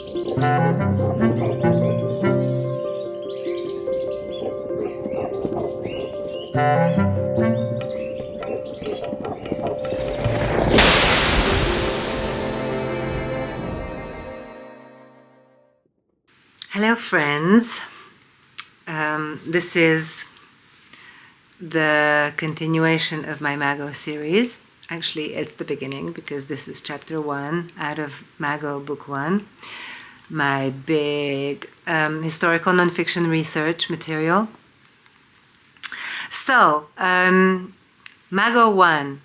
Hello friends, this is the continuation of my Mago series. Actually, it's the beginning because this is chapter 1 out of Mago book 1, my big historical nonfiction research material. So, Mago 1,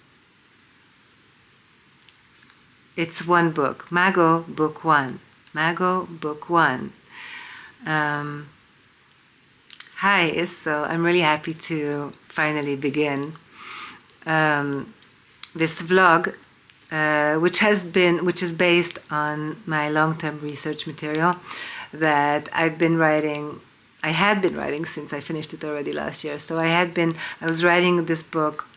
it's one book, Mago book 1, Mago book 1. Hi, so I'm really happy to finally begin this vlog, which is based on my long-term research material that I had been writing since I finished it already last year. So I was writing this book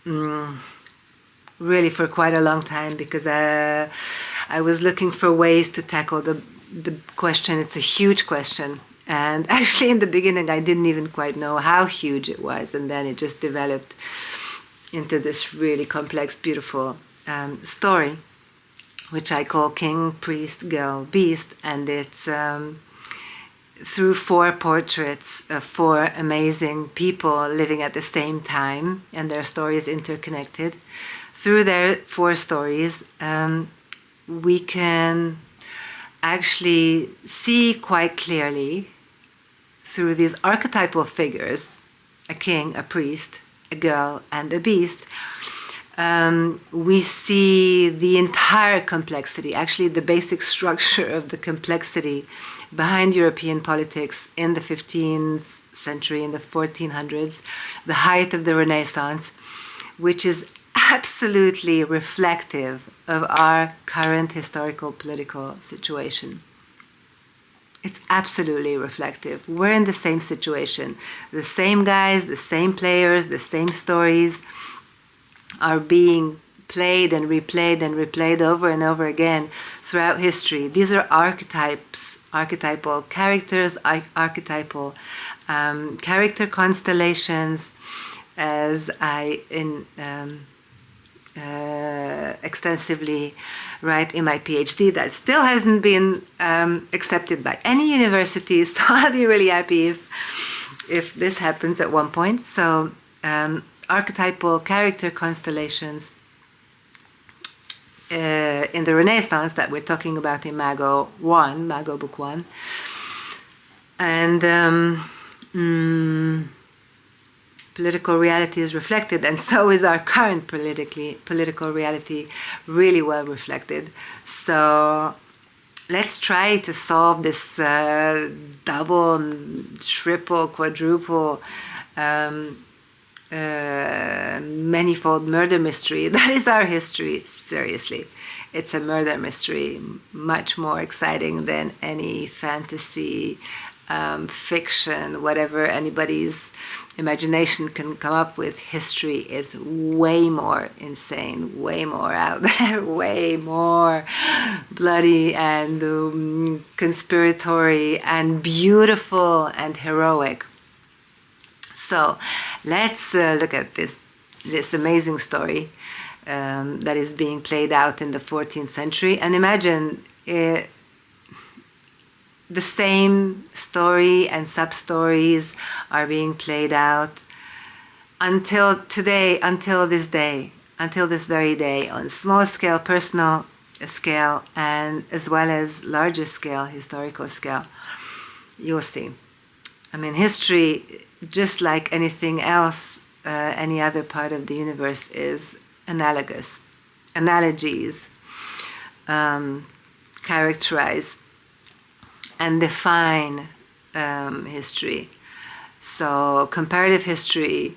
really for quite a long time because I was looking for ways to tackle the question. It's a huge question, and actually in the beginning I didn't even quite know how huge it was, and then it just developed into this really complex, beautiful story, which I call King, Priest, Girl, Beast, and it's through 4 portraits of 4 amazing people living at the same time, and their stories interconnected. Through their 4 stories, we can actually see quite clearly through these archetypal figures, a king, a priest, a girl, and a beast, we see the entire complexity, actually the basic structure of the complexity behind European politics in the 15th century, in the 1400s, the height of the Renaissance, which is absolutely reflective of our current historical political situation. It's absolutely reflective. We're in the same situation. The same guys, the same players, the same stories are being played and replayed over and over again throughout history. These are archetypes, archetypal characters, archetypal character constellations, as I extensively write in my PhD. That still hasn't been accepted by any university, so I'll be really happy if this happens at one point. So archetypal character constellations in the Renaissance that we're talking about in Mago book 1, and political reality is reflected, and so is our current political reality really well reflected. So let's try to solve this double, triple, quadruple, manifold murder mystery that is our history. Seriously, it's a murder mystery, much more exciting than any fantasy, fiction, whatever anybody's imagination can come up with. History is way more insane, way more out there, way more bloody and conspiratory and beautiful and heroic. So let's look at this amazing story that is being played out in the 14th century, and imagine the same story and sub-stories are being played out until today, until this very day, on small scale, personal scale, and as well as larger scale, historical scale. You'll see. I mean, history, just like anything else, any other part of the universe, is analogous. Analogies characterize and define history. So comparative history,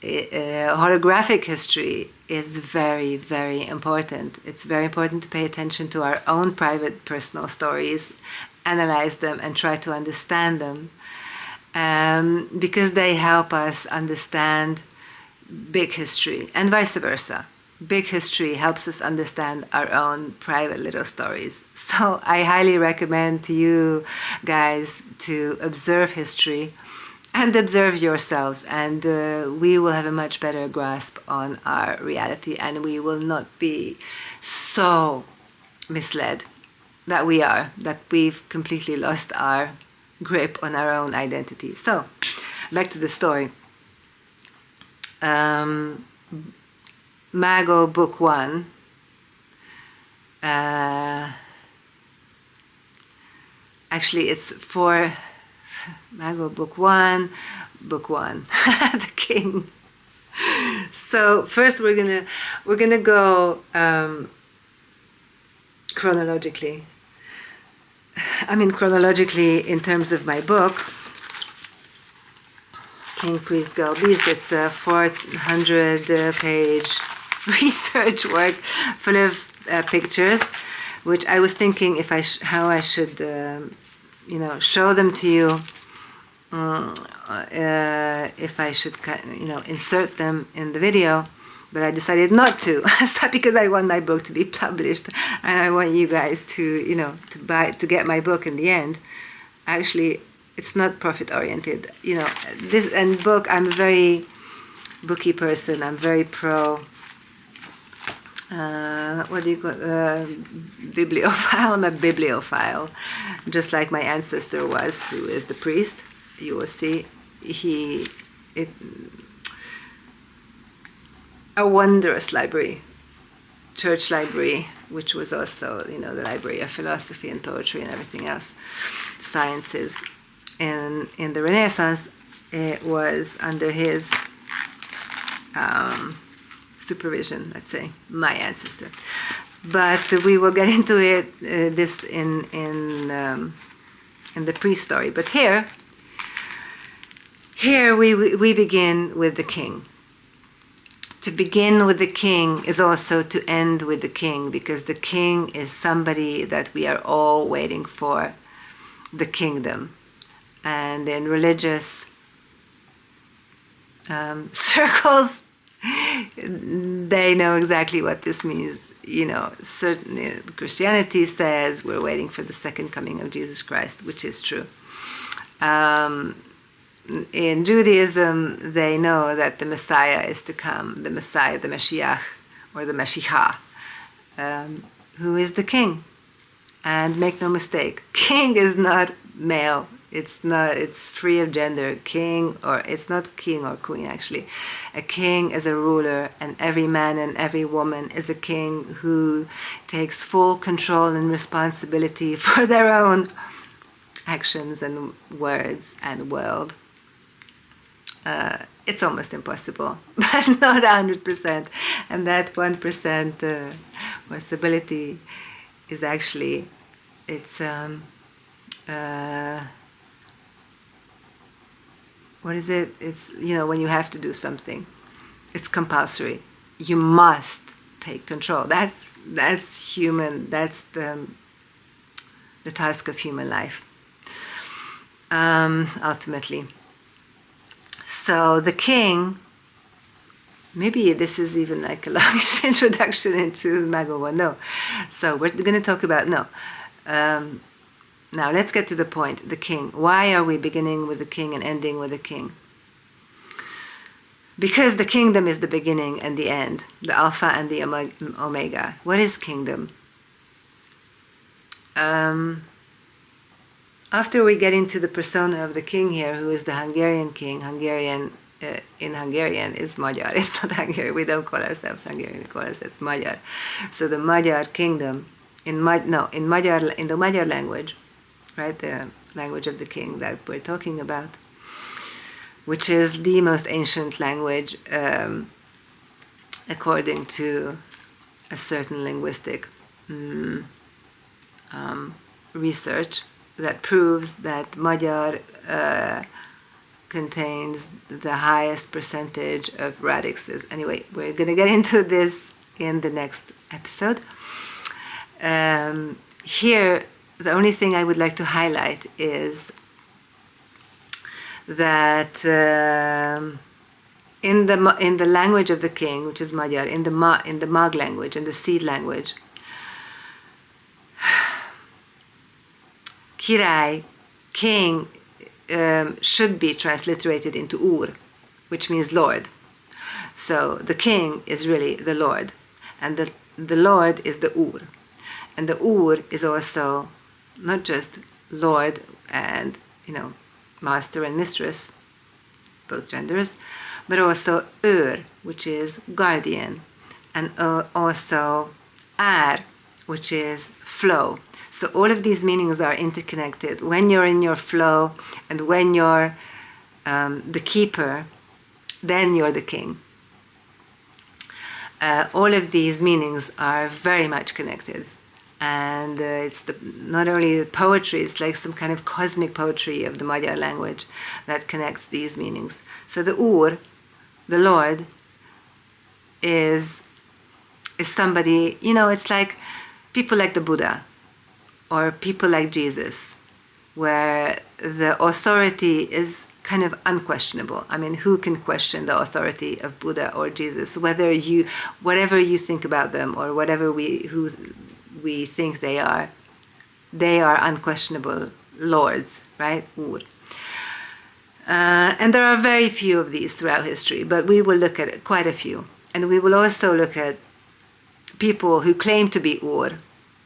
holographic history is very, very important. It's very important to pay attention to our own private, personal stories, analyze them and try to understand them, because they help us understand big history, and vice versa. big history helps us understand our own private little stories. So I highly recommend to you guys to observe history and observe yourselves, and we will have a much better grasp on our reality, and we will not be so misled that we've completely lost our grip on our own identity. So, back to the story. Mago Book 1. Actually, it's for Mago Book 1, The King. So first we're gonna go chronologically. I mean chronologically in terms of my book, King, Priest, Girl, Beast. It's a 400-page research work full of pictures, which I was thinking if how I should show them to you. If I should insert them in the video, but I decided not to. It's not because I want my book to be published and I want you guys to to get my book in the end. Actually, it's not profit oriented. This and book. I'm a very booky person. I'm very pro. What do you call bibliophile? I'm a bibliophile, just like my ancestor was, who is the priest. You will see a wondrous library, church library, which was also the library of philosophy and poetry and everything else, sciences. And in the Renaissance, it was under his supervision, let's say, my ancestor. But we will get into it this in the pre-story. But here we begin with the king. To begin with the king is also to end with the king, because the king is somebody that we are all waiting for, the kingdom. And in religious circles, they know exactly what this means. Certainly Christianity says we're waiting for the second coming of Jesus Christ, which is true. In Judaism, they know that the Messiah is to come, the Messiah, the Mashiach, or the Mashiach, who is the king. And make no mistake, king is not male. It's free of gender. King, or it's not king or queen actually. A king is a ruler, and every man and every woman is a king who takes full control and responsibility for their own actions and words and world. It's almost impossible, but not 100%. And that 1% possibility is actually, it's what is it? It's when you have to do something, it's compulsory. You must take control. That's human. That's the task of human life. Ultimately. So the king, maybe this is even like a long introduction into Mago 1. No. So we're going to talk about, now let's get to the point, the king. Why are we beginning with the king and ending with the king? Because the kingdom is the beginning and the end, the alpha and the omega. What is kingdom? After we get into the persona of the king here, who is the Hungarian king, in Hungarian is Magyar. It's not Hungarian. We don't call ourselves Hungarian. We call ourselves Magyar. So the Magyar kingdom, in the Magyar language, right, the language of the king that we're talking about, which is the most ancient language according to a certain linguistic research that proves that Magyar contains the highest percentage of radixes. Anyway, we're going to get into this in the next episode. Here, the only thing I would like to highlight is that in the language of the king, which is Magyar, in the Mag language, in the Seed language, király, king, should be transliterated into úr, which means Lord. So the king is really the Lord, and the Lord is the úr, and the úr is also not just Lord and master and mistress, both genders, but also őr, which is guardian, and also ár, which is flow. So all of these meanings are interconnected. When you're in your flow and when you're the keeper, then you're the king. All of these meanings are very much connected. And it's not only the poetry, it's like some kind of cosmic poetry of the Magyar language that connects these meanings. So the úr, the Lord, is somebody, it's like people like the Buddha or people like Jesus, where the authority is kind of unquestionable. I mean, who can question the authority of Buddha or Jesus? Whatever you think about them or whatever we think they are unquestionable lords, right? Úr. And there are very few of these throughout history, but we will look at quite a few. And we will also look at people who claim to be úr,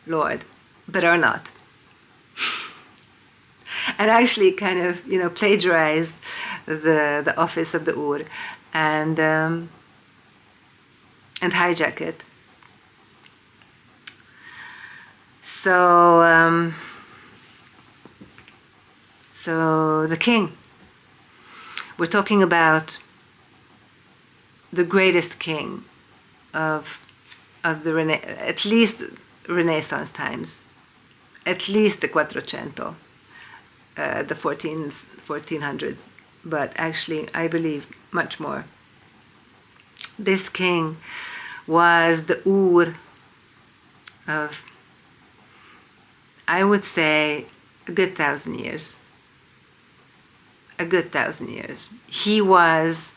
Lord, but are not. And actually kind of, plagiarize the office of the úr and hijack it. So, so the king. We're talking about the greatest king of the at least Renaissance times, at least the Quattrocento, the 1400s, but actually I believe much more. This king was the úr of, I would say, a good 1,000 years. A good 1,000 years. He was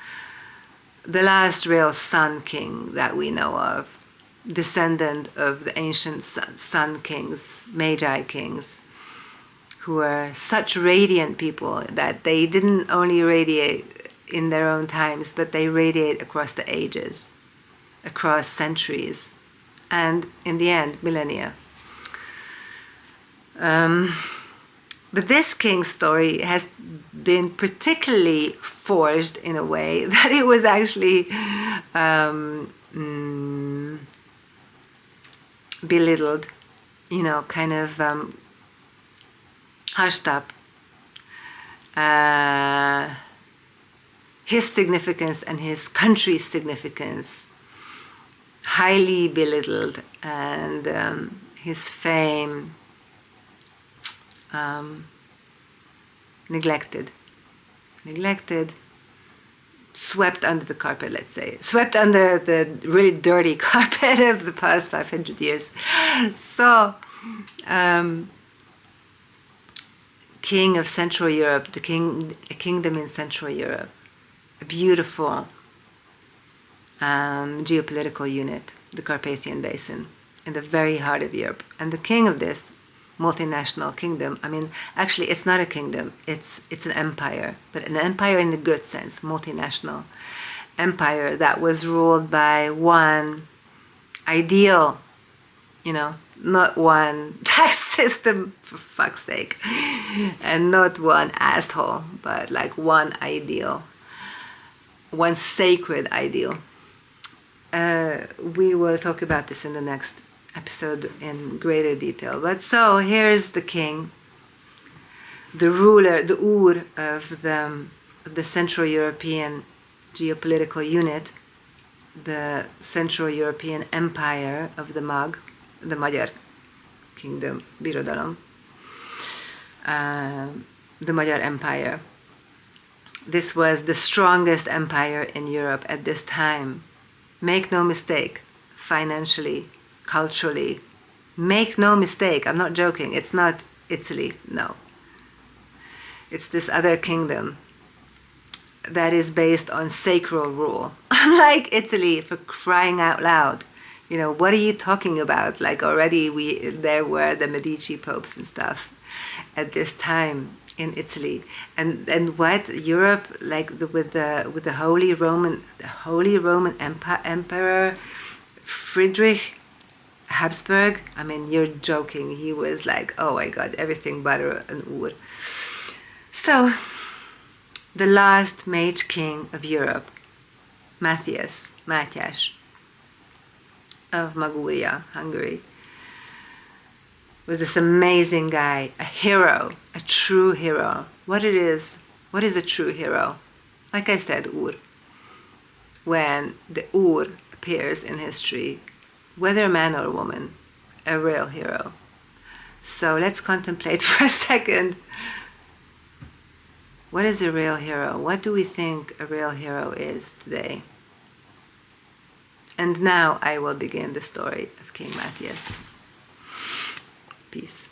the last real sun king that we know of, descendant of the ancient sun kings, Magi kings, who were such radiant people that they didn't only radiate in their own times, but they radiate across the ages, across centuries, and in the end, millennia. But this king's story has been particularly forged in a way that it was actually belittled, kind of hushed up. His significance and his country's significance highly belittled, and his fame neglected, swept under the carpet, let's say, swept under the really dirty carpet of the past 500 years. So, king of Central Europe, a kingdom in Central Europe, a beautiful geopolitical unit, the Carpathian Basin, in the very heart of Europe. And the king of this multinational kingdom, I mean, actually it's not a kingdom, it's an empire, but an empire in a good sense, multinational empire that was ruled by one ideal, not one tax system, for fuck's sake, and not one asshole, but like one ideal, one sacred ideal. We will talk about this in the next episode in greater detail. But so here's the king, the ruler, the úr of the Central European geopolitical unit, the Central European Empire of the Mag, the Magyar Kingdom, Birodalom, the Magyar Empire. This was the strongest empire in Europe at this time. Make no mistake, financially, culturally. Make no mistake, I'm not joking, it's not Italy, no. It's this other kingdom. that is based on sacral rule. Unlike Italy, for crying out loud. You know, what are you talking about? Like already there were the Medici popes and stuff at this time in Italy. And what Europe, like with the Holy Roman Emperor Friedrich Habsburg. I mean, you're joking. He was like, oh my God, everything but an Ur. So, the last mage king of Europe, Matthias of Maguria, Hungary, was this amazing guy, a hero, a true hero. What is a true hero? Like I said, Ur. When the Ur appears in history, whether man or woman, a real hero. So let's contemplate for a second. What is a real hero? What do we think a real hero is today? And now I will begin the story of King Matthias. Peace.